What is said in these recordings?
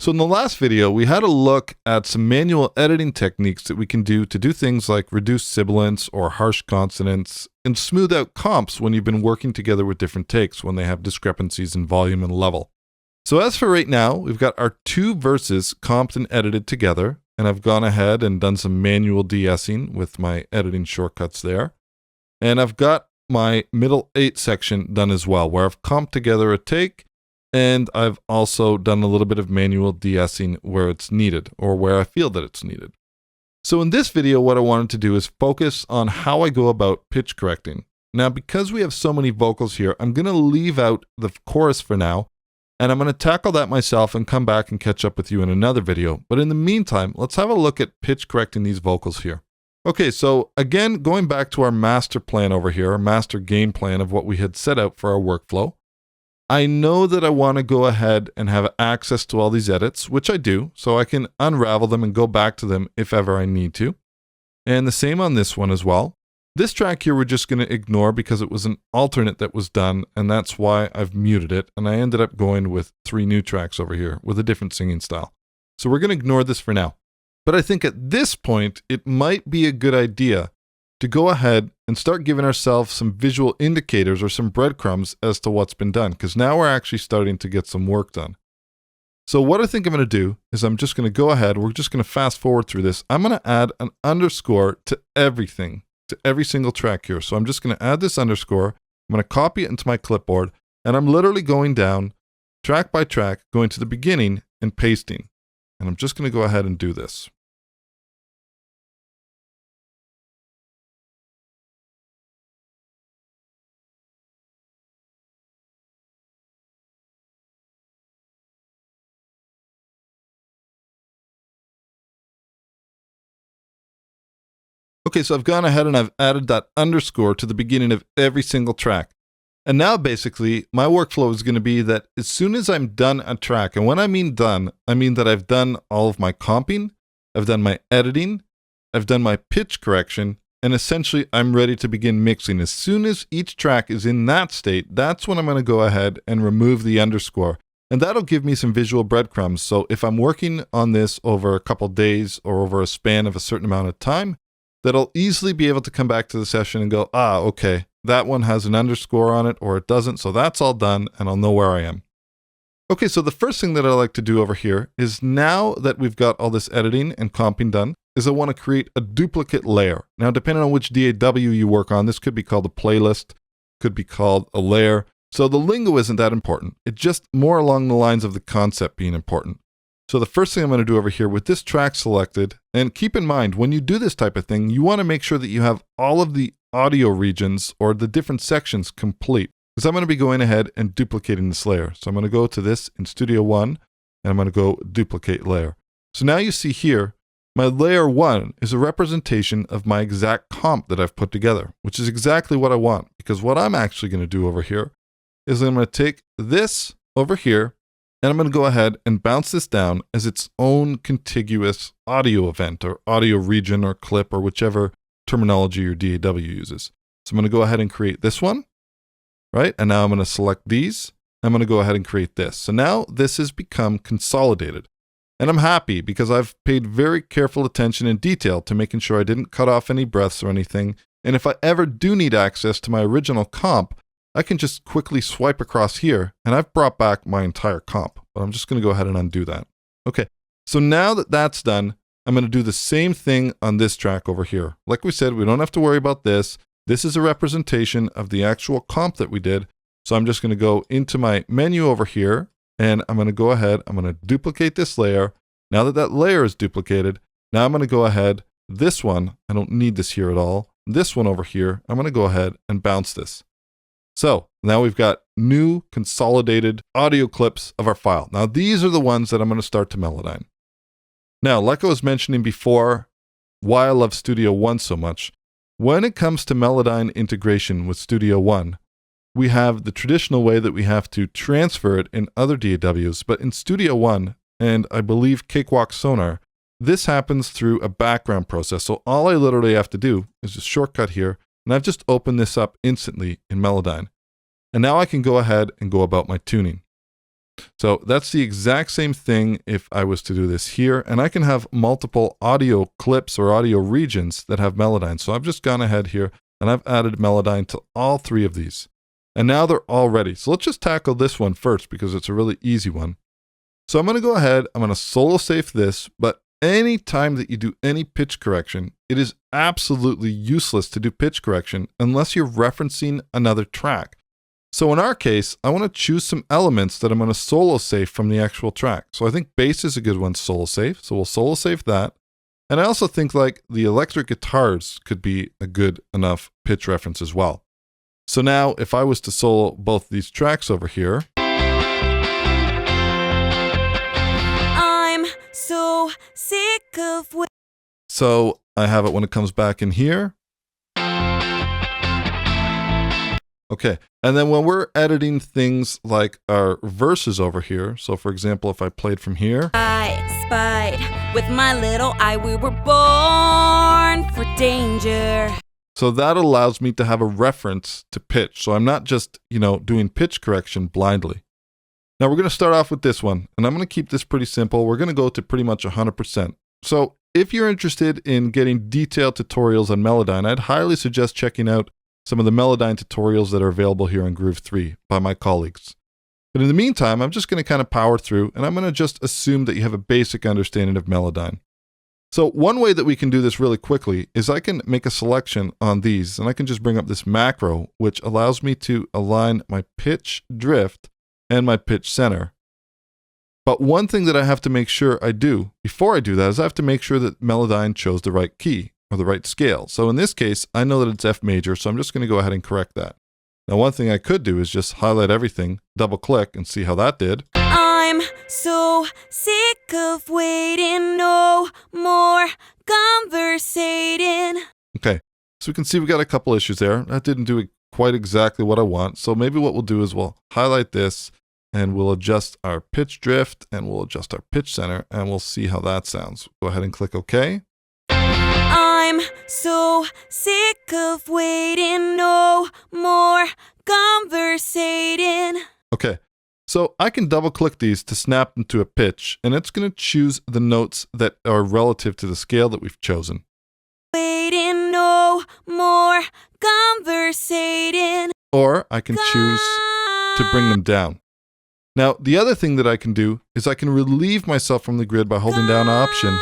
So in the last video, we had a look at some manual editing techniques that we can do to do things like reduce sibilance or harsh consonants and smooth out comps when you've been working together with different takes when they have discrepancies in volume and level. So as for right now, we've got our two verses comped and edited together, and I've gone ahead and done some manual de-essing with my editing shortcuts there. And I've got my middle 8 section done as well, where I've comped together a take, and I've also done a little bit of manual de-essing where it's needed, or where I feel that it's needed. So in this video, what I wanted to do is focus on how I go about pitch correcting. Now, because we have so many vocals here, I'm going to leave out the chorus for now, and I'm going to tackle that myself and come back and catch up with you in another video. But in the meantime, let's have a look at pitch correcting these vocals here. Okay, so again, going back to our master plan over here, our master game plan of what we had set out for our workflow, I know that I want to go ahead and have access to all these edits, which I do, so I can unravel them and go back to them if ever I need to. And the same on this one as well. This track here we're just going to ignore because it was an alternate that was done, and that's why I've muted it, and I ended up going with 3 new tracks over here with a different singing style. So we're going to ignore this for now. But I think at this point, it might be a good idea to go ahead and start giving ourselves some visual indicators or some breadcrumbs as to what's been done, because now we're actually starting to get some work done. So what I think I'm going to do is I'm just going to go ahead, we're just going to fast forward through this. I'm going to add an underscore to everything, to every single track here. So I'm just going to add this underscore, I'm going to copy it into my clipboard, and I'm literally going down track by track, going to the beginning and pasting. And I'm just going to go ahead and do this. Okay, so I've gone ahead and I've added that underscore to the beginning of every single track. And now basically my workflow is going to be that as soon as I'm done a track, and when I mean done, I mean that I've done all of my comping, I've done my editing, I've done my pitch correction, and essentially I'm ready to begin mixing. As soon as each track is in that state, that's when I'm going to go ahead and remove the underscore. And that'll give me some visual breadcrumbs. So if I'm working on this over a couple days or over a span of a certain amount of time, that I'll easily be able to come back to the session and go, okay, that one has an underscore on it or it doesn't, so that's all done and I'll know where I am. Okay, so the first thing that I like to do over here is now that we've got all this editing and comping done, is I want to create a duplicate layer. Now, depending on which DAW you work on, this could be called a playlist, could be called a layer. So the lingo isn't that important. It's just more along the lines of the concept being important. So the first thing I'm going to do over here with this track selected, and keep in mind, when you do this type of thing, you want to make sure that you have all of the audio regions or the different sections complete, because I'm going to be going ahead and duplicating this layer. So I'm going to go to this in Studio One, and I'm going to go duplicate layer. So now you see here, my layer 1 is a representation of my exact comp that I've put together, which is exactly what I want, because what I'm actually going to do over here is I'm going to take this over here, and I'm going to go ahead and bounce this down as its own contiguous audio event or audio region or clip or whichever terminology your DAW uses. So I'm going to go ahead and create this one, right? And now I'm going to select these. I'm going to go ahead and create this. So now this has become consolidated. And I'm happy because I've paid very careful attention and detail to making sure I didn't cut off any breaths or anything. And if I ever do need access to my original comp, I can just quickly swipe across here, and I've brought back my entire comp. But I'm just going to go ahead and undo that. Okay, so now that that's done, I'm going to do the same thing on this track over here. Like we said, we don't have to worry about this. This is a representation of the actual comp that we did. So I'm just going to go into my menu over here, and I'm going to go ahead, I'm going to duplicate this layer. Now that that layer is duplicated, now I'm going to go ahead, this one, I don't need this here at all. This one over here, I'm going to go ahead and bounce this. So now we've got new consolidated audio clips of our file. Now these are the ones that I'm going to start to Melodyne. Now, like I was mentioning before, why I love Studio One so much, when it comes to Melodyne integration with Studio One, we have the traditional way that we have to transfer it in other DAWs, but in Studio One, and I believe Cakewalk Sonar, this happens through a background process. So all I literally have to do is just shortcut here, and I've just opened this up instantly in Melodyne. And now I can go ahead and go about my tuning. So that's the exact same thing if I was to do this here. And I can have multiple audio clips or audio regions that have Melodyne. So I've just gone ahead here and I've added Melodyne to all 3 of these. And now they're all ready. So let's just tackle this one first because it's a really easy one. So I'm going to go ahead, I'm going to solo safe this, but any time that you do any pitch correction, it is absolutely useless to do pitch correction unless you're referencing another track. So in our case, I want to choose some elements that I'm going to solo safe from the actual track. So I think bass is a good one to solo safe. So we'll solo safe that. And I also think like the electric guitars could be a good enough pitch reference as well. So now if I was to solo both these tracks over here. I'm so sick of waiting. So I have it when it comes back in here. Okay, and then when we're editing things like our verses over here, so for example, if I played from here. I spied with my little eye, we were born for danger. So that allows me to have a reference to pitch. So I'm not just, doing pitch correction blindly. Now we're going to start off with this one, and I'm going to keep this pretty simple. We're going to go to pretty much 100%. So if you're interested in getting detailed tutorials on Melodyne, I'd highly suggest checking out some of the Melodyne tutorials that are available here on Groove 3 by my colleagues. But in the meantime, I'm just going to kind of power through, and I'm going to just assume that you have a basic understanding of Melodyne. So one way that we can do this really quickly is I can make a selection on these, and I can just bring up this macro, which allows me to align my pitch drift and my pitch center. But one thing that I have to make sure I do before I do that is I have to make sure that Melodyne chose the right key or the right scale. So in this case, I know that it's F major, so I'm just going to go ahead and correct that. Now, one thing I could do is just highlight everything, double click, and see how that did. I'm so sick of waiting, no more conversating. Okay, so we can see we got a couple issues there. That didn't do quite exactly what I want. So maybe what we'll do is we'll highlight this and we'll adjust our pitch drift and we'll adjust our pitch center and we'll see how that sounds. Go ahead and click OK. I'm so sick of waiting, no more conversating. Okay, so I can double click these to snap them to a pitch, and it's going to choose the notes that are relative to the scale that we've chosen. Waiting, no more conversating. Or I can choose to bring them down. Now, the other thing that I can do is I can relieve myself from the grid by holding down Option.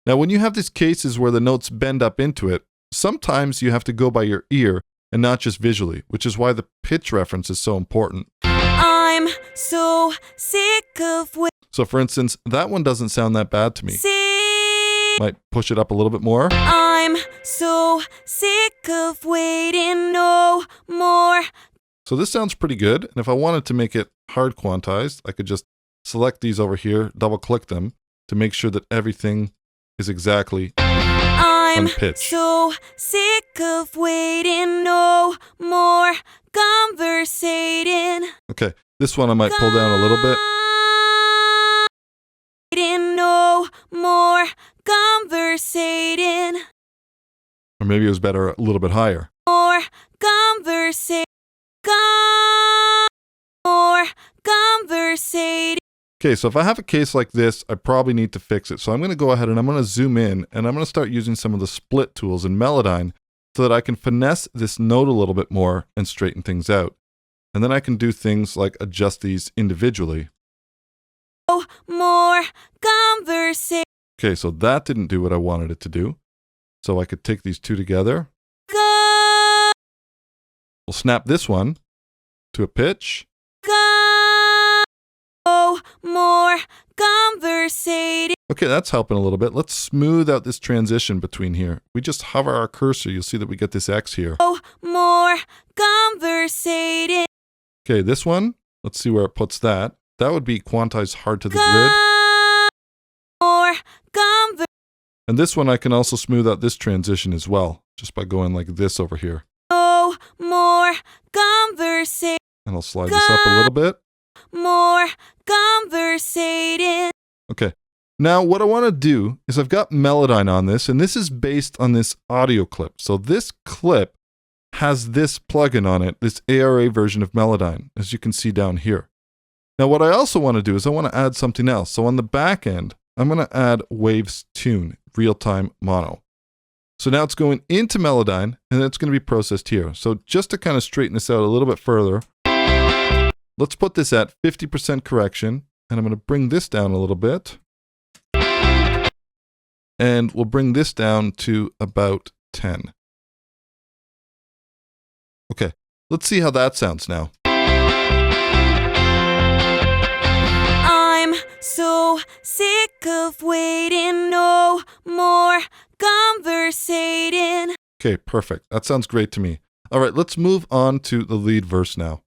Now, when you have these cases where the notes bend up into it, sometimes you have to go by your ear and not just visually, which is why the pitch reference is so important. I'm so sick of waiting. So for instance, that one doesn't sound that bad to me. Might push it up a little bit more. I'm so sick of waiting, no more. So this sounds pretty good. And if I wanted to make it hard quantized, I could just select these over here, double click them to make sure that everything is exactly on pitch. So sick of waiting, no more conversating. Okay, this one I might pull down a little bit. No more conversating. Or maybe it was better a little bit higher. More conversating. More conversating. Okay, so if I have a case like this, I probably need to fix it. So I'm going to go ahead and I'm going to zoom in and I'm going to start using some of the split tools in Melodyne so that I can finesse this note a little bit more and straighten things out. And then I can do things like adjust these individually. More conversation. Okay, so that didn't do what I wanted it to do. So I could take these two together. We'll snap this one to a pitch. More conversating. Okay, that's helping a little bit. Let's smooth out this transition between here. We just hover our cursor, you'll see that we get this X here. More conversating. Okay, this one, let's see where it puts that. That would be quantized hard to the grid. More and this one I can also smooth out this transition as well, just by going like this over here. More conversation. And I'll slide this up a little bit. More conversating. Okay, now what I want to do is I've got Melodyne on this, and this is based on this audio clip. So this clip has this plugin on it, this ARA version of Melodyne, as you can see down here. Now, what I also want to do is I want to add something else. So on the back end, I'm going to add Waves Tune, real-time mono. So now it's going into Melodyne, and then it's going to be processed here. So just to kind of straighten this out a little bit further, let's put this at 50% correction, and I'm going to bring this down a little bit. And we'll bring this down to about 10. Okay, let's see how that sounds now. I'm so sick of waiting, no more conversating. Okay, perfect. That sounds great to me. All right, let's move on to the lead verse now.